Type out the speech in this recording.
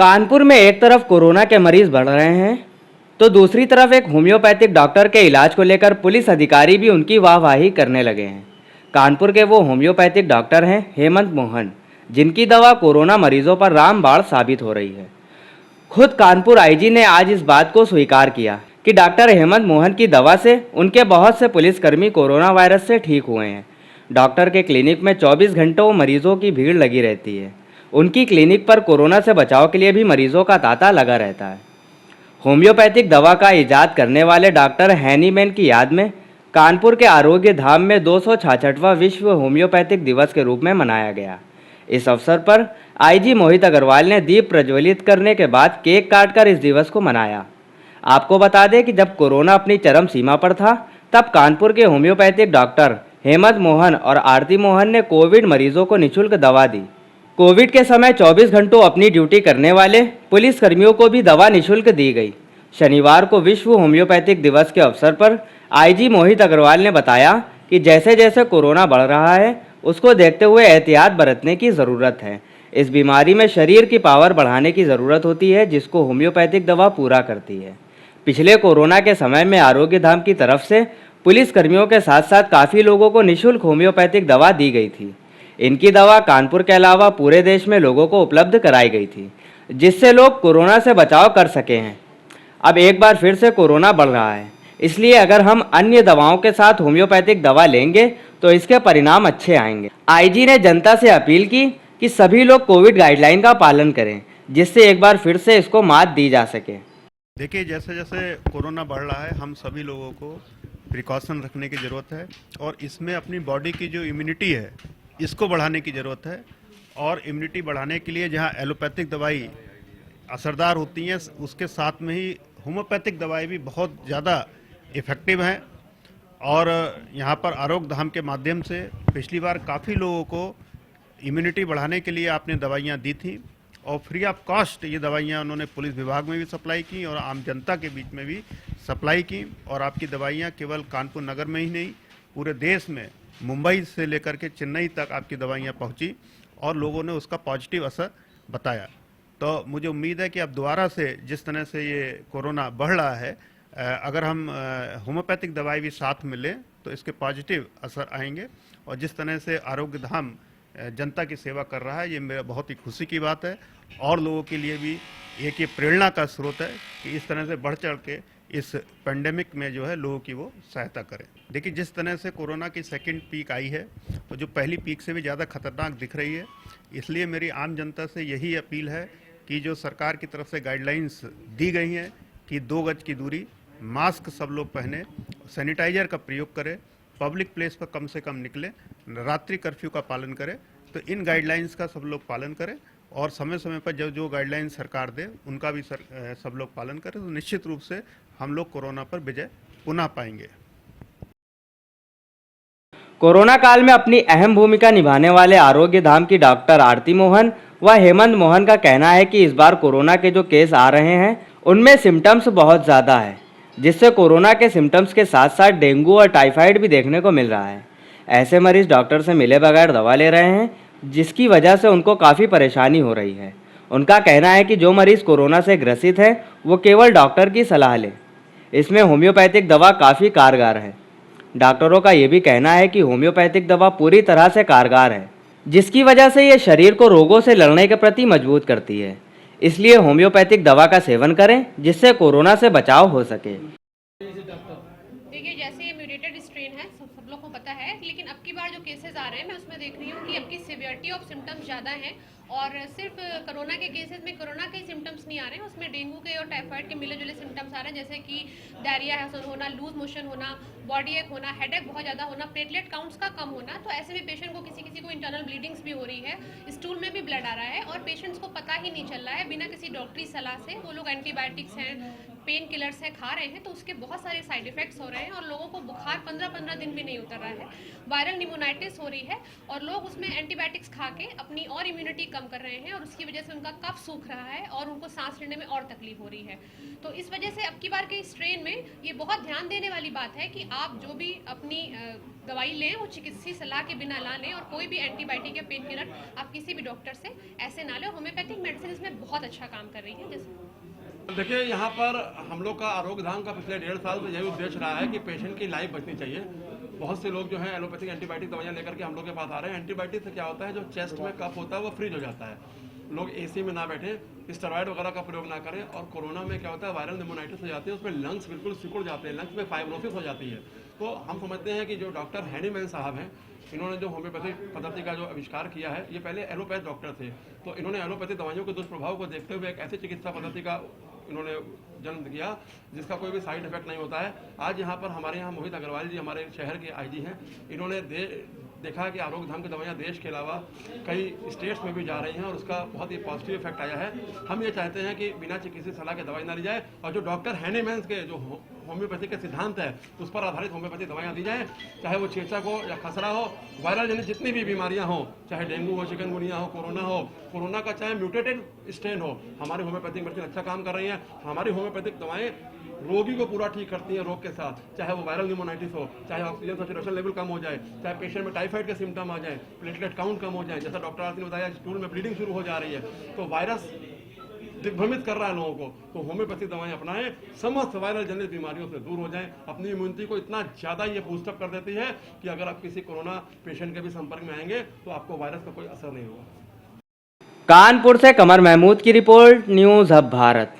कानपुर में एक तरफ कोरोना के मरीज बढ़ रहे हैं तो दूसरी तरफ एक होम्योपैथिक डॉक्टर के इलाज को लेकर पुलिस अधिकारी भी उनकी वाहवाही करने लगे हैं। कानपुर के वो होम्योपैथिक डॉक्टर हैं हेमंत मोहन, जिनकी दवा कोरोना मरीजों पर रामबाण साबित हो रही है। खुद कानपुर आईजी ने आज इस बात को स्वीकार किया कि डॉक्टर हेमंत मोहन की दवा से उनके बहुत से पुलिसकर्मी कोरोना वायरस से ठीक हुए हैं। डॉक्टर के क्लिनिक में 24 घंटों मरीजों की भीड़ लगी रहती है। उनकी क्लिनिक पर कोरोना से बचाव के लिए भी मरीजों का तांता लगा रहता है। होम्योपैथिक दवा का इजाद करने वाले डॉक्टर हैनीमैन की याद में कानपुर के आरोग्य धाम में 266वां विश्व होम्योपैथिक दिवस के रूप में मनाया गया। इस अवसर पर आईजी मोहित अग्रवाल ने दीप प्रज्वलित करने के बाद केक काटकर इस दिवस को मनाया। आपको बता दें कि जब कोरोना अपनी चरम सीमा पर था, तब कानपुर के होम्योपैथिक डॉक्टर हेमंत मोहन और आरती मोहन ने कोविड मरीजों को निःशुल्क दवा दी। कोविड के समय 24 घंटों अपनी ड्यूटी करने वाले पुलिसकर्मियों को भी दवा निःशुल्क दी गई। शनिवार को विश्व होम्योपैथिक दिवस के अवसर पर आईजी मोहित अग्रवाल ने बताया कि जैसे जैसे कोरोना बढ़ रहा है, उसको देखते हुए एहतियात बरतने की ज़रूरत है। इस बीमारी में शरीर की पावर बढ़ाने की ज़रूरत होती है, जिसको होम्योपैथिक दवा पूरा करती है। पिछले कोरोना के समय में आरोग्य धाम की तरफ से पुलिसकर्मियों के साथ साथ काफ़ी लोगों को निःशुल्क होम्योपैथिक दवा दी गई थी। इनकी दवा कानपुर के अलावा पूरे देश में लोगों को उपलब्ध कराई गई थी, जिससे लोग कोरोना से बचाव कर सके हैं। अब एक बार फिर से कोरोना बढ़ रहा है, इसलिए अगर हम अन्य दवाओं के साथ होम्योपैथिक दवा लेंगे तो इसके परिणाम अच्छे आएंगे। आईजी ने जनता से अपील की कि सभी लोग कोविड गाइडलाइन का पालन करें, जिससे एक बार फिर से इसको मात दी जा सके। देखिए, जैसे जैसे कोरोना बढ़ रहा है, हम सभी लोगों को प्रिकॉशन रखने की ज़रूरत है और इसमें अपनी बॉडी की जो इम्यूनिटी है, इसको बढ़ाने की ज़रूरत है। और इम्यूनिटी बढ़ाने के लिए जहां एलोपैथिक दवाई असरदार होती हैं, उसके साथ में ही होम्योपैथिक दवाई भी बहुत ज़्यादा इफ़ेक्टिव हैं। और यहाँ पर आरोग्य धाम के माध्यम से पिछली बार काफ़ी लोगों को इम्यूनिटी बढ़ाने के लिए आपने दवाइयाँ दी थी और फ्री ऑफ कॉस्ट ये दवाइयाँ उन्होंने पुलिस विभाग में भी सप्लाई की और आम जनता के बीच में भी सप्लाई की। और आपकी दवाइयाँ केवल कानपुर नगर में ही नहीं, पूरे देश में मुंबई से लेकर के चेन्नई तक आपकी दवाइयाँ पहुँची और लोगों ने उसका पॉजिटिव असर बताया। तो मुझे उम्मीद है कि अब दोबारा से जिस तरह से ये कोरोना बढ़ रहा है, अगर हम होम्योपैथिक दवाई भी साथ में लें तो इसके पॉजिटिव असर आएंगे। और जिस तरह से आरोग्य धाम जनता की सेवा कर रहा है, ये मेरा बहुत ही खुशी की बात है और लोगों के लिए भी एक ये प्रेरणा का स्रोत है कि इस तरह से बढ़ चढ़ के इस पेंडेमिक में जो है लोगों की वो सहायता करें। देखिए, जिस तरह से कोरोना की सेकंड पीक आई है, तो जो पहली पीक से भी ज़्यादा खतरनाक दिख रही है। इसलिए मेरी आम जनता से यही अपील है कि जो सरकार की तरफ से गाइडलाइंस दी गई हैं कि 2 गज की दूरी, मास्क सब लोग पहने, सैनिटाइजर का प्रयोग करें, पब्लिक प्लेस पर कम से कम निकलें, रात्रि कर्फ्यू का पालन करें। तो इन गाइडलाइंस का सब लोग पालन करें और समय समय पर जो गाइडलाइंस सरकार दे उनका भी सब लोग पालन करें, तो निश्चित रूप से हम लोग कोरोना पर विजय पुनः पाएंगे। कोरोना काल में अपनी अहम भूमिका निभाने वाले आरोग्य धाम की डॉक्टर आरती मोहन व हेमंत मोहन का कहना है कि इस बार कोरोना के जो केस आ रहे हैं, उनमें सिम्टम्स बहुत ज़्यादा है, जिससे कोरोना के सिम्टम्स के साथ साथ डेंगू और टाइफाइड भी देखने को मिल रहा है। ऐसे मरीज डॉक्टर से मिले बगैर दवा ले रहे हैं, जिसकी वजह से उनको काफ़ी परेशानी हो रही है। उनका कहना है कि जो मरीज़ कोरोना से ग्रसित है, वो केवल डॉक्टर की सलाह ले। इसमें होम्योपैथिक दवा काफ़ी कारगर है। डॉक्टरों का ये भी कहना है कि होम्योपैथिक दवा पूरी तरह से कारगर है, जिसकी वजह से ये शरीर को रोगों से लड़ने के प्रति मजबूत करती है। इसलिए होम्योपैथिक दवा का सेवन करें, जिससे कोरोना से बचाव हो सके। देखिए, जैसे ये म्यूटेटेड स्ट्रेन है, सब लोग को पता है, लेकिन अब की बार जो केसेस आ रहे हैं, मैं उसमें देख रही हूँ कि अब की सिवियरिटी ऑफ सिम्टम्स ज़्यादा हैं और सिर्फ कोरोना के केसेस में कोरोना के सिम्टम्स नहीं आ रहे हैं, उसमें डेंगू के और टाइफाइड के मिले जुले सिम्टम्स आ रहे हैं, जैसे कि डायरिया होना, लूज मोशन होना, बॉडी एक होना, हेडेक बहुत ज़्यादा होना, प्लेटलेट काउंट्स का कम होना। तो ऐसे में पेशेंट को किसी को इंटरनल ब्लीडिंग्स भी हो रही है, स्टूल में भी ब्लड आ रहा है और पेशेंट्स को पता ही नहीं चल रहा है। बिना किसी डॉक्टरी सलाह से वो लोग एंटीबायोटिक्स हैं, पेन किलर्स हैं खा रहे हैं तो उसके बहुत सारे साइड इफेक्ट्स हो रहे हैं और लोगों को बुखार 15-15 दिन भी नहीं उतर रहा है, वायरल निमोनाइटिस हो रही है और लोग उसमें एंटीबायोटिक्स खा के अपनी और इम्यूनिटी कम कर रहे हैं और उसकी वजह से उनका कफ सूख रहा है और उनको सांस लेने में और तकलीफ हो रही है। तो इस वजह से अब की बार के स्ट्रेन में ये बहुत ध्यान देने वाली बात है कि आप जो भी अपनी दवाई लें वो चिकित्सीय सलाह के बिना ना लें और कोई भी एंटीबायोटिक या पेन किलर आप किसी भी डॉक्टर से ऐसे ना लें। होम्योपैथिक मेडिसिन इसमें बहुत अच्छा काम कर रही है। जैसे देखिए, यहाँ पर हम लोग का आरोग्य धाम का पिछले 1.5 साल से यही उद्देश्य रहा है कि पेशेंट की लाइफ बचनी चाहिए। बहुत से लोग जो हैं एलोपैथिक एंटीबायोटिक दवाइयाँ लेकर के हम लोग के पास आ रहे हैं। एंटीबायोटिक से क्या होता है, जो चेस्ट में कफ होता है वो फ्रीज हो जाता है। लोग एसी में ना बैठें, स्टेरॉइड वगैरह का प्रयोग ना करें। और कोरोना में क्या होता है, वायरल निमोनाइटिस हो जाती है, उसमें लंग्स बिल्कुल सिकुड़ जाते हैं, लंग्स में फाइब्रोसिस हो जाती है। तो हम समझते हैं कि जो डॉक्टर हैनीमैन साहब हैं, इन्होंने जो होम्योपैथिक पद्धति का जो आविष्कार किया है, ये पहले एलोपैथ डॉक्टर थे, तो इन्होंने एलोपैथिक दवाइयों के दुष्प्रभाव को देखते हुए एक ऐसी चिकित्सा पद्धति का इन्होंने जन्म किया जिसका कोई भी साइड इफेक्ट नहीं होता है। आज यहाँ पर हमारे यहाँ मोहित अग्रवाल जी हमारे शहर के आईजी हैं, इन्होंने देखा कि आरोग्य धाम की दवाइयाँ देश के अलावा कई स्टेट्स में भी जा रही हैं और उसका बहुत ही पॉजिटिव इफेक्ट आया है। हम ये चाहते हैं कि बिना चिकित्सीय सलाह के दवाई ना ली जाए और जो डॉक्टर हैनीमैन के जो होम्योपैथी के सिद्धांत है उस पर आधारित होम्योपैथी दवाइयाँ दी जाए, चाहे वो चेचक हो या खसरा हो, वायरल जनित जितनी भी बीमारियाँ हों, चाहे डेंगू हो, चिकनगुनिया हो, कोरोना का चाहे म्यूटेटेड स्ट्रेन हो, हमारी होम्योपैथिक मेडिसिन अच्छा काम कर रही है। हमारी होम्योपैथिक दवाएं रोगी को पूरा ठीक करती है रोग के साथ, चाहे वो वायरल निमोनाइटिस हो, चाहे ऑक्सीजन सैचुरेशन लेवल कम हो जाए, चाहे पेशेंट में टाइफाइड के सिम्टम आ जाए, प्लेटलेट काउंट कम हो जाए, जैसा डॉक्टर आरती ने बताया स्टूल में ब्लीडिंग शुरू हो जा रही है, तो वायरस दिग्भ्रमित कर रहा है लोगों को। तो होम्योपैथिक दवाएं अपनाएं, समस्त वायरल जनित बीमारियों से दूर हो जाएं। अपनी इम्यूनिटी को इतना ज़्यादा ये बूस्टअप कर देती है कि अगर आप किसी कोरोना पेशेंट के भी संपर्क में आएंगे तो आपको वायरस का कोई असर नहीं होगा। कानपुर से कमर महमूद की रिपोर्ट, न्यूज़ हब भारत।